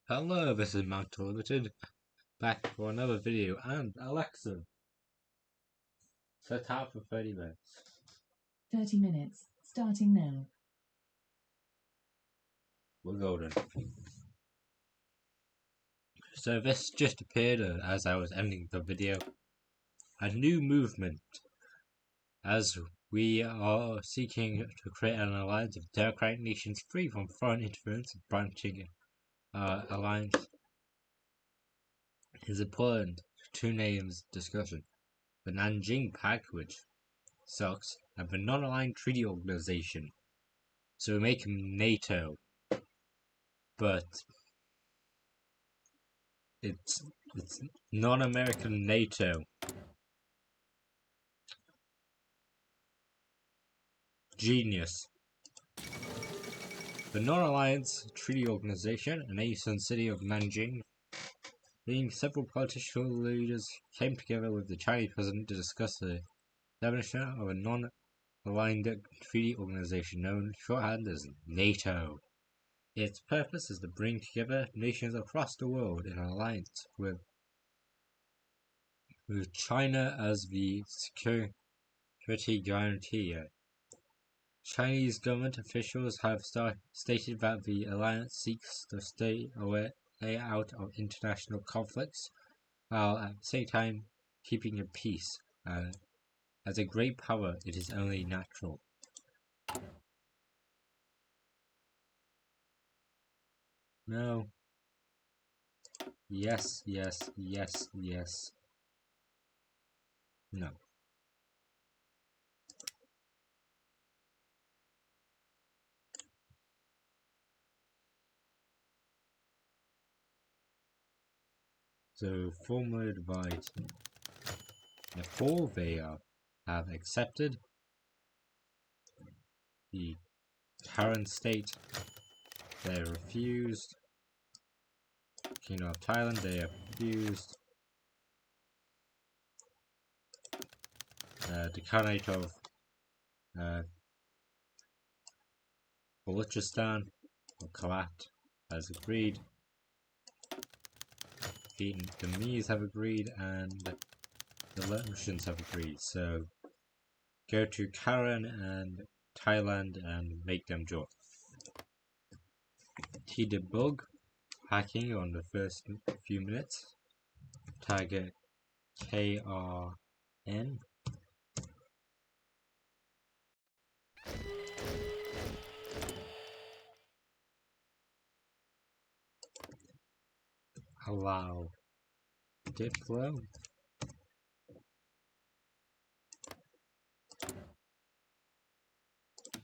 Hello, this is Mount Limited, back for another video, and Alexa, set out for 30 minutes. 30 minutes, starting now. We're golden. So this just appeared as I was ending the video. A new movement, as we are seeking to create an alliance of democratic nations free from foreign interference and branching alliance is important to two names discussion. The Nanjing Pact, which sucks, and the Non-Aligned Treaty Organization. So we make him NATO, but it's non-American NATO. Genius. The Non-Alliance Treaty Organization, a nascent city of Nanjing, being several political leaders came together with the Chinese president to discuss the establishment of a non-aligned treaty organization known shorthand as NATO. Its purpose is to bring together nations across the world in an alliance with China as the security guarantor. Chinese government officials have stated that the alliance seeks to stay away out of international conflicts, while at the same time keeping the peace. As a great power, it is only natural. No. Yes, yes, yes, yes. No. So, formal advice. Before they have accepted the current state, they refused. Kingdom of Thailand, they have refused. The Khanate of Balochistan or Kalat has agreed. The Vietnamese have agreed, and the Laotians have agreed. So go to Karen and Thailand and make them join. T-debug hacking on the first few minutes. Target KRN. Allow Diplo.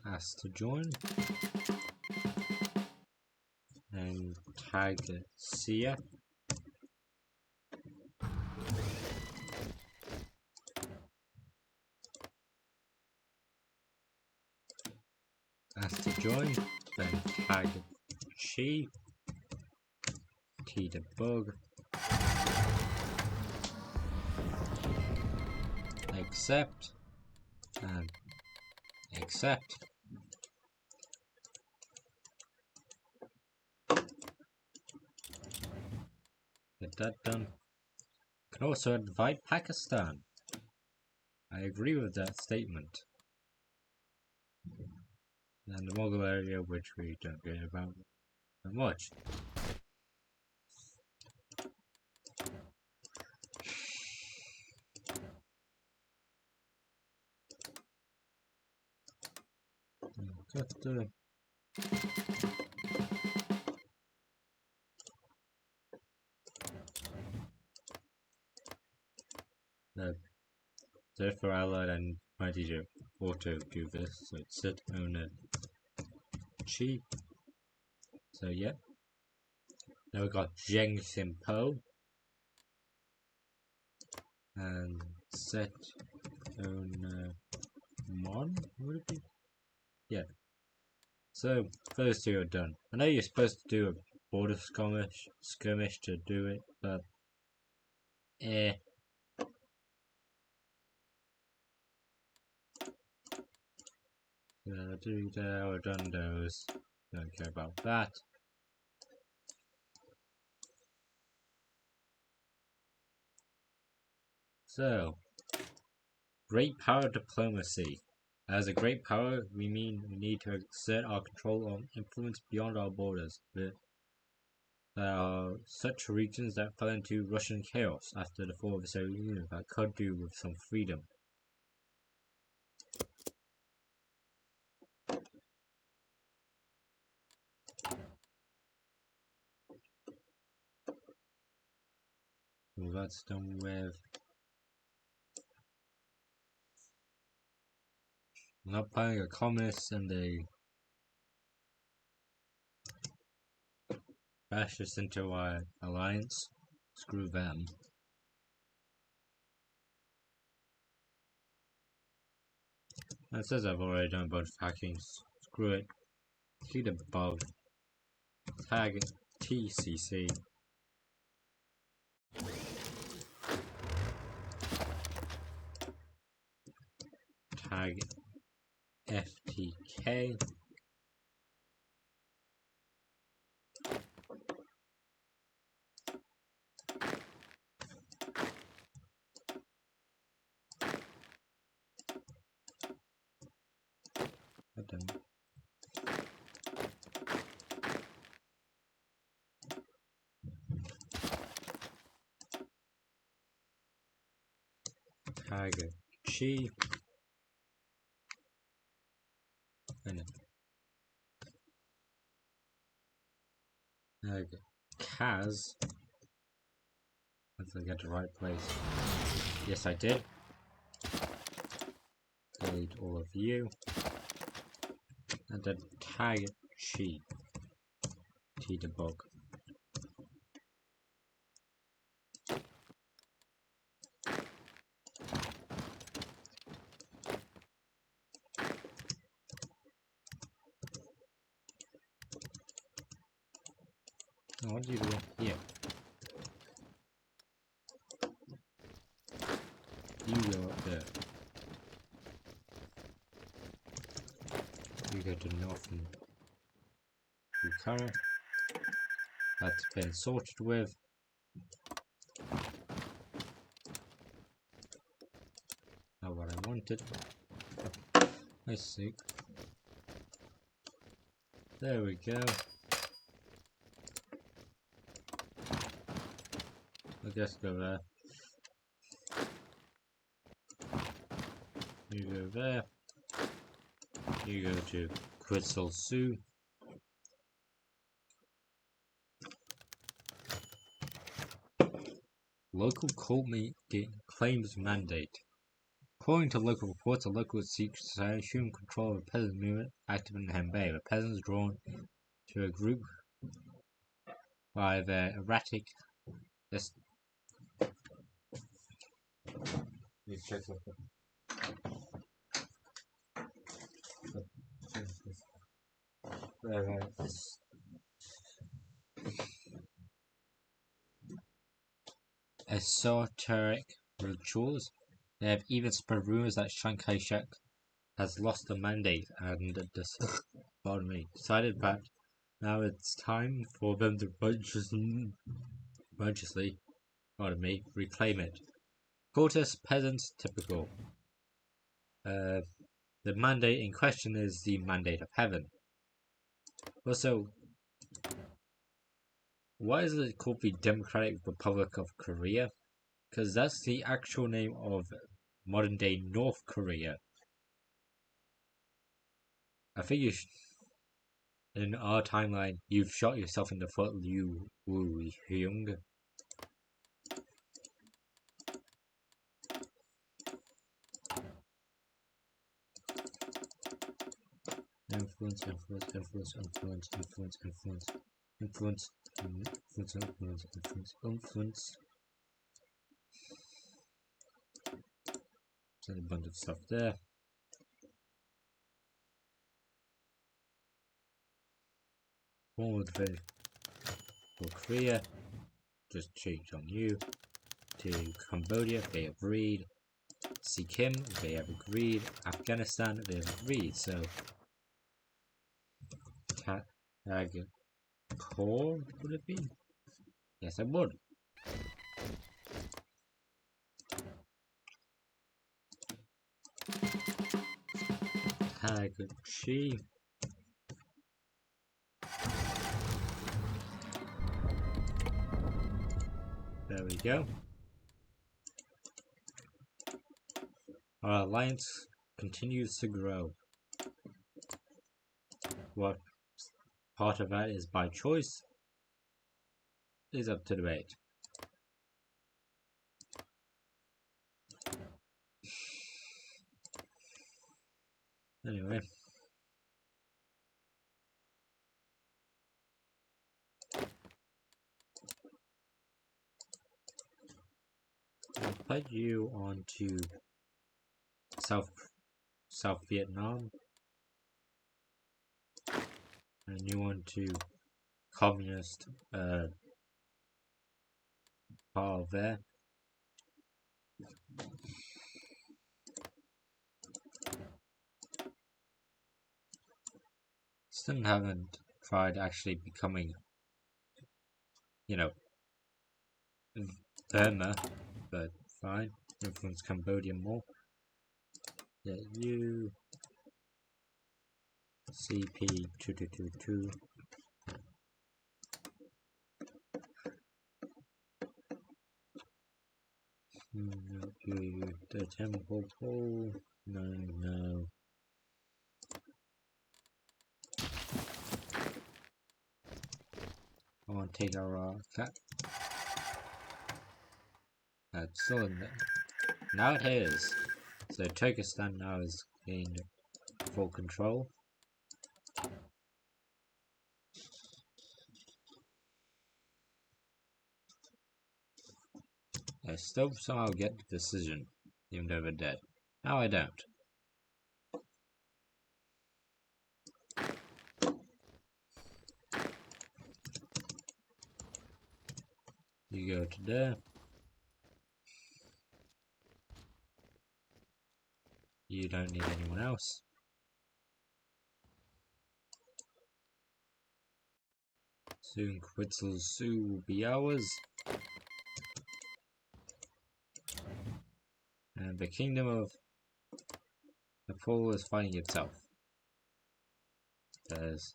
Ask to join. And target Sia. Ask to join. Then target Chi. T-debug. Accept. And accept. Get that done. Can also invite Pakistan. I agree with that statement. And the Mughal area, which we don't care about that much. Got the therefore allied and mighty to auto do this, so it's set owner Chi. So yeah. Now we got Zheng Simpo and set owner Mon, would it be? Yeah. So those two are done. I know you're supposed to do a border skirmish to do it, but do that, we've done those. Don't care about that. So, great power diplomacy. As a great power, we mean we need to exert our control or influence beyond our borders. There are such regions that fell into Russian chaos after the fall of the Soviet Union that could do with some freedom. Well, that's done with. I'm not playing a communist and a fascist into our alliance. Screw them. And it says I've already done a bunch of hacking. Screw it. See the bug. Tag TCC. Tag FTK. Tag Chi. And tag Kaz. Hopefully I get the right place. Yes, I did. Delete all of you. And then tag Chi. T debug. Oh, what do you do here? You go up there. You go to north and Bukhara. That's been sorted with. Not what I wanted. I see. There we go. I'll just go there. You go there. You go to Crystal Sioux. Local cult claims mandate. According to local reports, a local secret society assumed control of a peasant movement active in Henbei. The peasants drawn to a group by their erratic. Esoteric rituals. They have even spread rumors that Chiang Kai-shek has lost the mandate and decided that now it's time for them to righteously reclaim it. Cultist peasants typical. The mandate in question is the mandate of heaven. Also, why is it called the Democratic Republic of Korea? Because that's the actual name of modern day North Korea. I think in our timeline, you've shot yourself in the foot, Liu Wu Hyung. Influence. There's a bunch of stuff there. Forward for Korea, just change on you. To Cambodia, they agreed. Sikkim, they have agreed. Afghanistan, they have agreed. So, tag core, would it be? Yes, I would. Good chi. There we go. Our alliance continues to grow. What part of that is by choice is up to debate. Anyway. I'll put you onto South Vietnam, and you want to communist part of there. Still haven't tried actually becoming, you know, Burma, but fine. Influence Cambodia more. Yeah, you CP2222. You the temple pole. No. I want to take our cat. That's still in there. Now it is. So Turkestan now has gained full control. I still somehow get the decision, even though they're dead. Now I don't. You go to there. You don't need anyone else. Soon Quetzal's Zoo will be ours. And the kingdom of Nepal is fighting itself. Because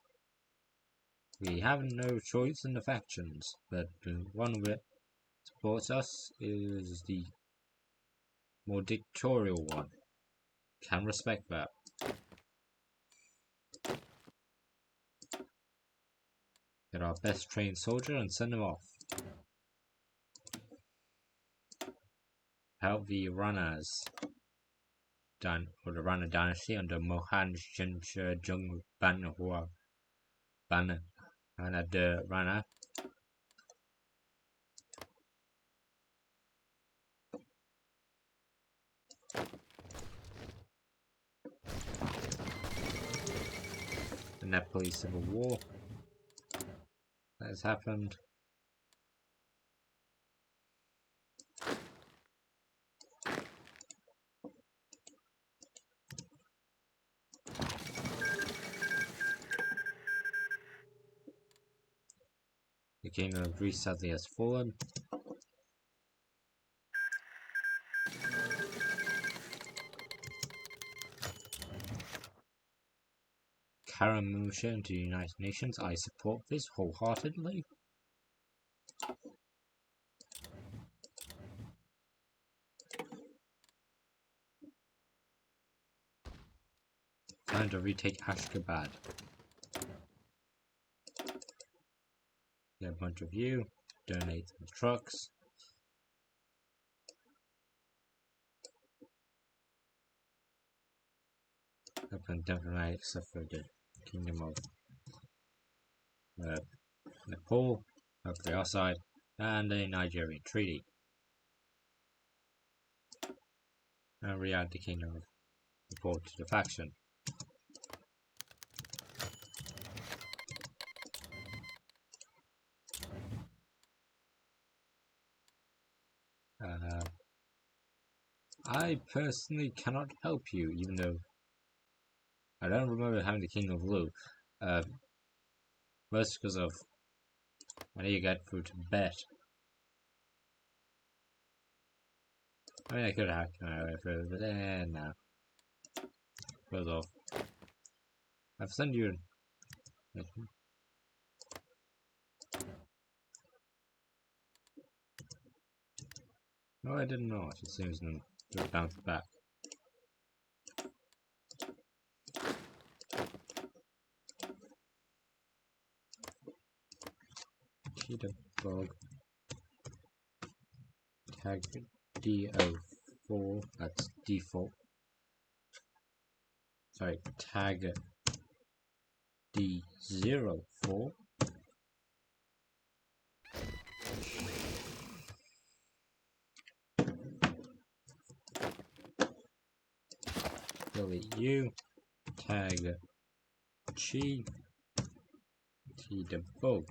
we have no choice in the factions, but the one that supports us is the more dictatorial one. Can respect that. Get our best trained soldier and send him off. Help the Ranas, or the Rana dynasty under Mohan Jamshir Jung Banhua Ban de Rana. The Nepalese Civil War that has happened. The kingdom of Greece sadly has fallen. Karamusha into the United Nations. I support this wholeheartedly. Time to retake Ashgabat. Get a bunch of you. Donate some trucks. Open diplomatic stuff for the kingdom of Nepal, hopefully our side, and a Nigerian treaty. And re-add the kingdom of Nepal to the faction. I personally cannot help you, even though I don't remember having the King of Lu. Most because of I need to get through to bet. I mean, I could hack my way through, but no. Goes off. I've sent you. No, I did not. It seems to bounce back. C.D.L tag D04. That's default. Sorry, tag D04. Delete U. Tag G. C.D.L.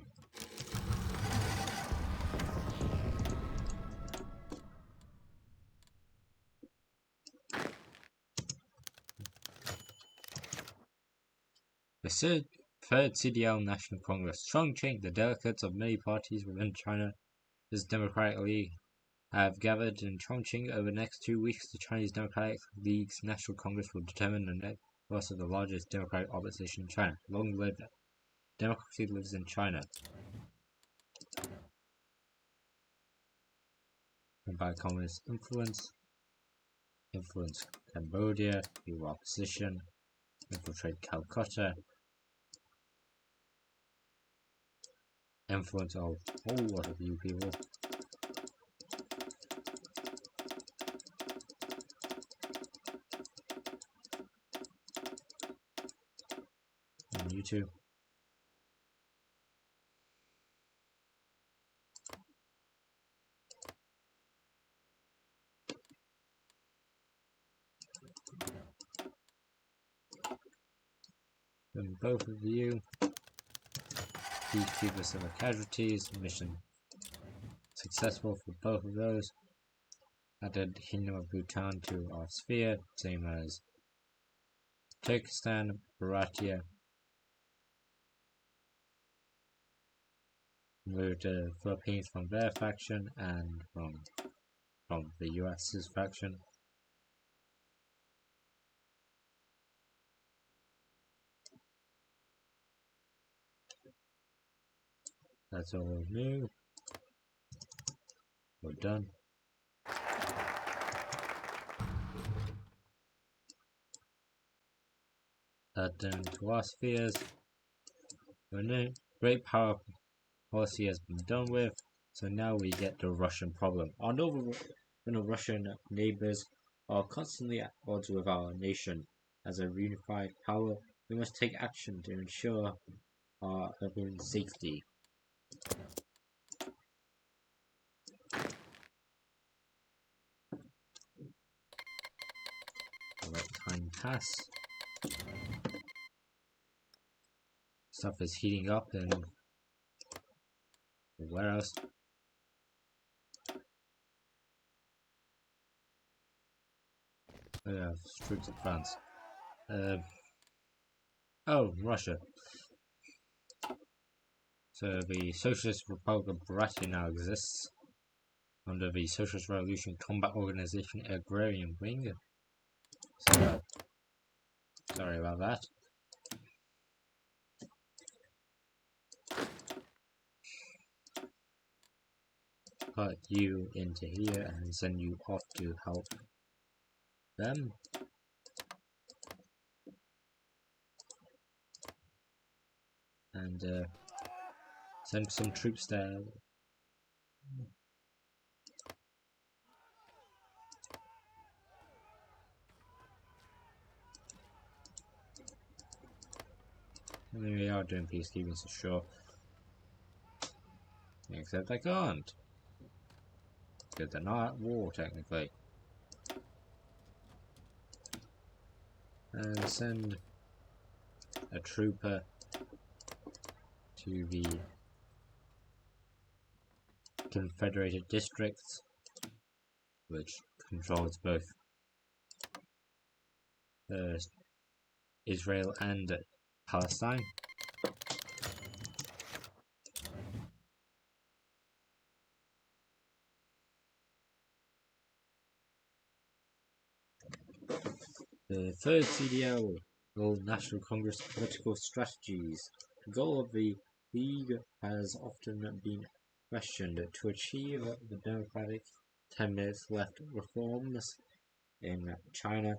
The third C.D.L National Congress, Chongqing, the delegates of many parties within China's Democratic League, have gathered in Chongqing over the next 2 weeks. The Chinese Democratic League's National Congress will determine the next boss of the largest democratic opposition in China. Long live it. Democracy lives in China. Combat communist influence Cambodia, new opposition, infiltrate Calcutta, influence a whole lot of you people. On YouTube. And both of you, decrease the civil casualties, mission successful for both of those. Added Kingdom of Bhutan to our sphere, same as Turkestan, Baratia. Moved the Philippines from their faction and from the US's faction. That's all new. We're done. Adding to our spheres. Great power policy has been done with, so now we get the Russian problem. Our Russian neighbors are constantly at odds with our nation. As a unified power, we must take action to ensure our own safety. Let time pass. Stuff is heating up and where else? Oh yeah, troops of France. Oh, Russia. So the Socialist Republic of Baratia now exists under the Socialist Revolution Combat Organization Agrarian Wing. So, sorry about that. Put you into here and send you off to help them. And send some troops there. I mean, we are doing peacekeeping, so sure. Except I can't. Because they're not at war, technically. And send a trooper to the Confederated Districts, which controls both Israel and Palestine. The third C.D.L National Congress political strategies. The goal of the League has often been questioned. To achieve the democratic 10 minutes left reforms in China,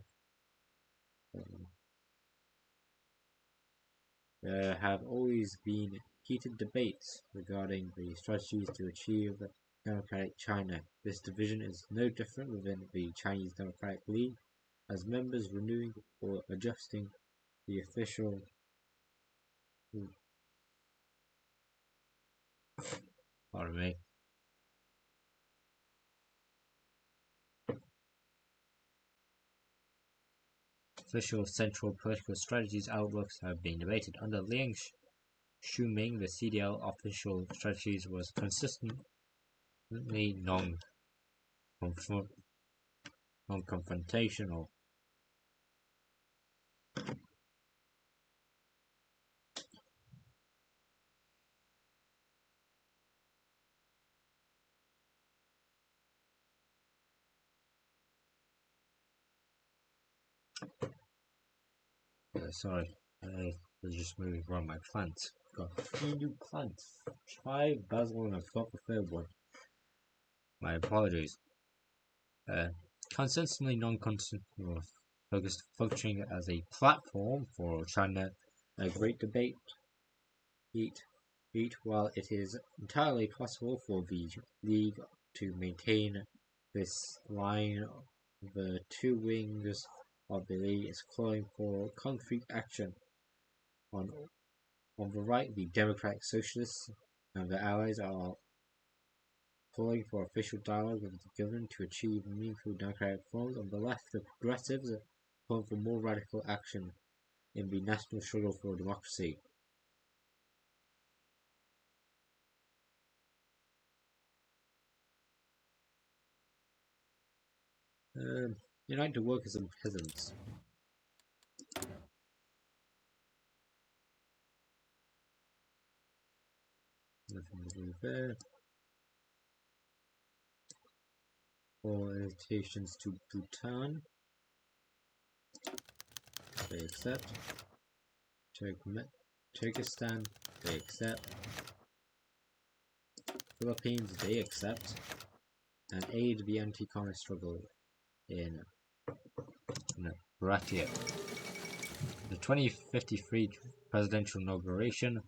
there have always been heated debates regarding the strategies to achieve democratic China. This division is no different within the Chinese Democratic League, as members renewing or adjusting the official official central political strategies outlooks have been debated. Under Liang Shuming, the C.D.L official strategies was consistently non-confrontational. Sorry, I was just moving around my plants. Got 3 new plants. Chive, basil, and I forgot the third one. My apologies. Consistently non-focused, functioning as a platform for China, a great debate. While it is entirely possible for the League to maintain this line, the two wings of the League is calling for concrete action. On the right, the Democratic Socialists and their allies are calling for official dialogue with the government to achieve meaningful democratic reforms. On the left, the Progressives are calling for more radical action in the national struggle for democracy. Unite the workers and peasants. Nothing to do there. All invitations to Bhutan. They accept. Turkestan. They accept. Philippines. They accept. And aid the anti-communist struggle in Buryatia. The 2053 presidential inauguration.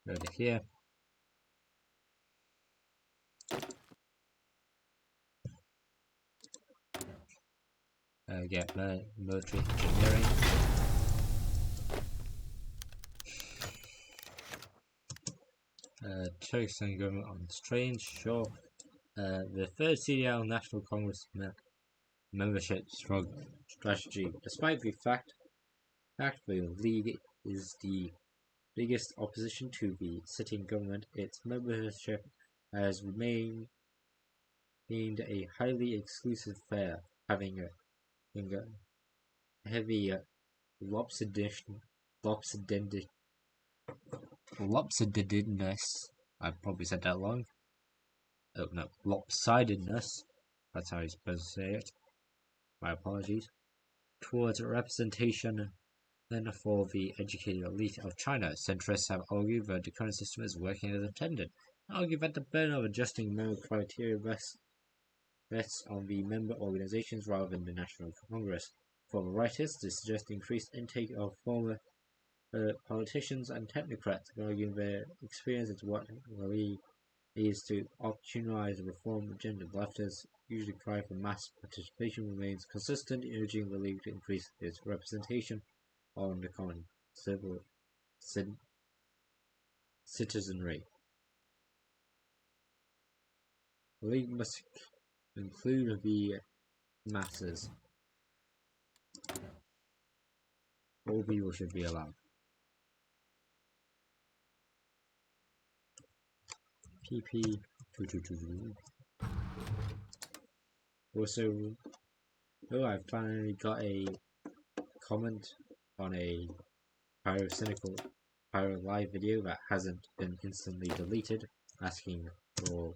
Go to here. Get military engineering. Turkestan government on strange, sure. The third C.D.L National Congress membership strategy. Despite the fact the League is the biggest opposition to the sitting government, its membership has remained a highly exclusive affair, having a heavy lopsidedness. I probably said that wrong. Oh no, lopsidedness. That's how you're supposed to say it. My apologies. Towards representation then for the educated elite of China, centrists have argued that the current system is working as intended. Argue that the burden of adjusting member criteria rests on the member organizations rather than the National Congress. For the rightists, they suggest increased intake of former politicians and technocrats, arguing their experience is what the League is to opportunize the reform agenda. Leftists usually cry for mass participation, remains consistent, urging the League to increase its representation on the common citizenry. The League must include the masses. All people should be allowed. PP 2222. Also, I finally got a comment on a Pyro live video that hasn't been instantly deleted, asking for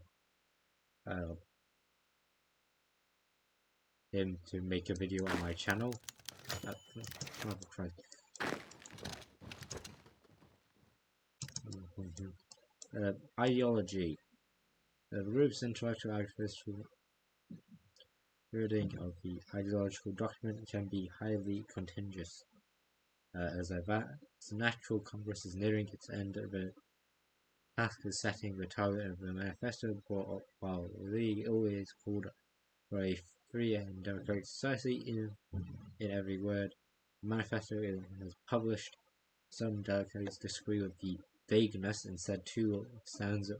him to make a video on my channel. Ideology. The group's intellectual activists wording of the ideological document can be highly contentious. As the National Congress is nearing its end, the task is setting the target of the manifesto, while the League always called for a free and democratic society in every word. The manifesto is published. Some delegates disagree with the vagueness and said two stands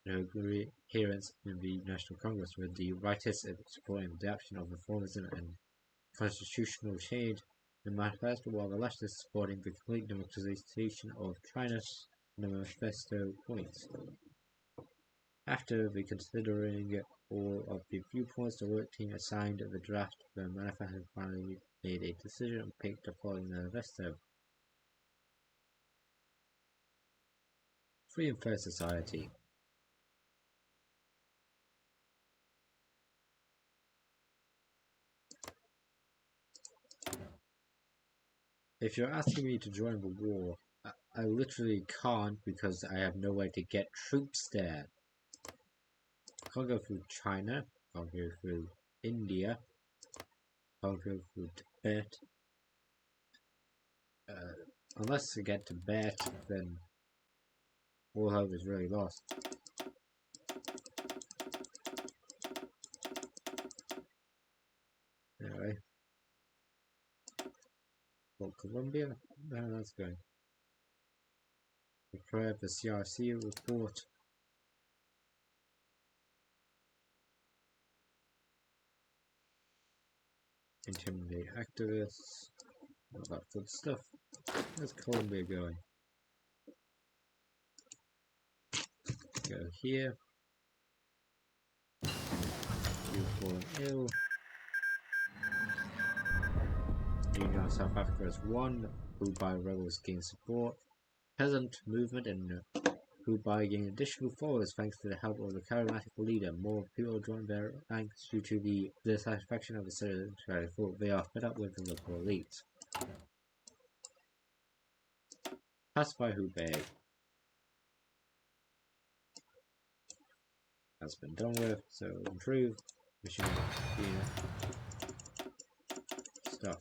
no coherence in the National Congress, with the rightists supporting the adoption of reformism and constitutional change in the manifesto, while the leftists supporting the complete democratization of China in the manifesto points. After considering all of the viewpoints, the work team assigned the draft of the manifesto finally made a decision and picked the following manifesto. Free and fair society. If you're asking me to join the war, I literally can't because I have no way to get troops there. Can't go through China, can't go through India, can't go through Tibet. Unless I get Tibet, then all hope is really lost. Anyway. For Colombia? No, that's going. Prepare the CRC report. Intimidate activists. All that good stuff. Where's Colombia going? Go here. You fallen ill. Union of South Africa has won. Hoi4 rebels gain support. Peasant movement and Hoi4 gain additional followers thanks to the help of the charismatic leader. More people join their ranks due to the dissatisfaction of the citizens. They are fed up with the local elites. Pacify Hubei. That's been done with, so improve machine stuff.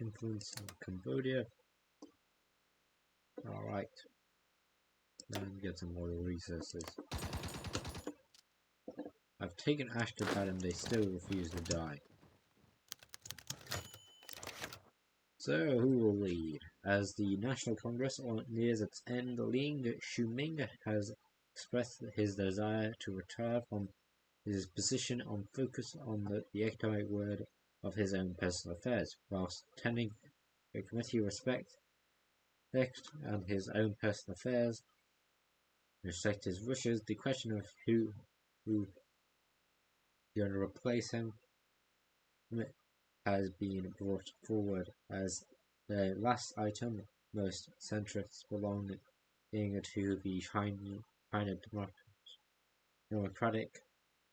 Influence in Cambodia. Alright. And get some oil resources. I've taken Ashgabat and they still refuse to die. So, who will lead? As the National Congress nears its end, Ling Shuming has expressed his desire to retire from his position and focus on the economic word of his own personal affairs, whilst tending the committee respect and his own personal affairs. Respect his wishes. The question of who going to replace him has been brought forward as the last item. Most centrists belonging to the China Democratic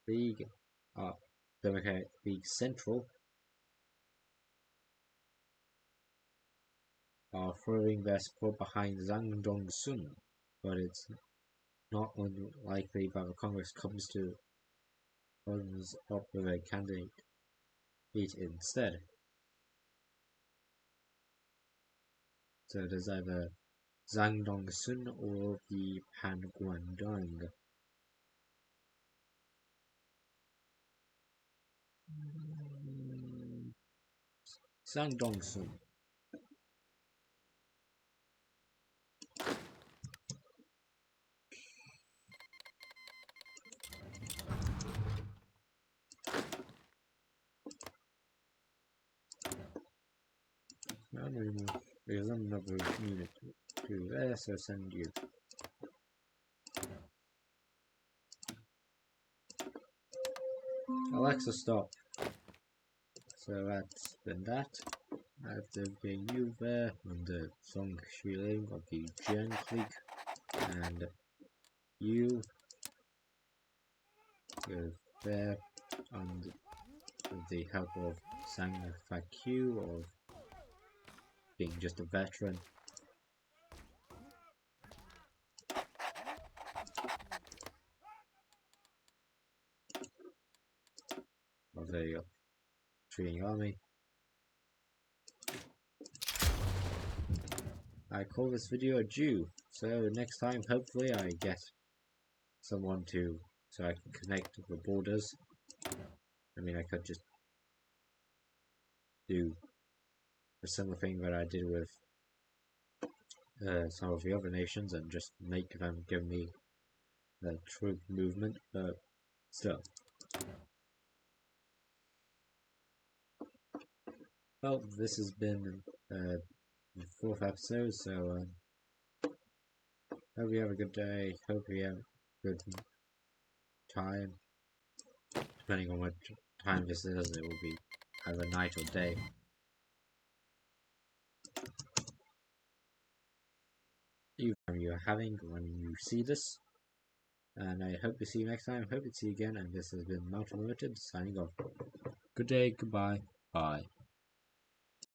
League, Democratic League Central, are throwing their support behind Zhang Dongsun, but it's not unlikely that the Congress comes up with a candidate instead. So there's either Zhang Dongsun or the Pan Guangdong. Zhang Dongsun. Because I'm not very community to there, so send you. Alexa, stop. So that's been that. After being you there on the song shreeling of the Gen click, and you go there on with the help of Sang FAQ or being just a veteran. Of the treating army. I call this video a Jew, so next time hopefully I get someone so I can connect the borders. I mean, I could just do a similar thing that I did with some of the other nations and just make them give me the troop movement, but still. Well, this has been the 4th episode, so hope you have a good day, hope you have a good time. Depending on what time this is, it will be either night or day. Either you are having when you see this. And I hope to see you next time. Hope to see you again. And this has been Mountain Limited signing off. Good day, goodbye, bye.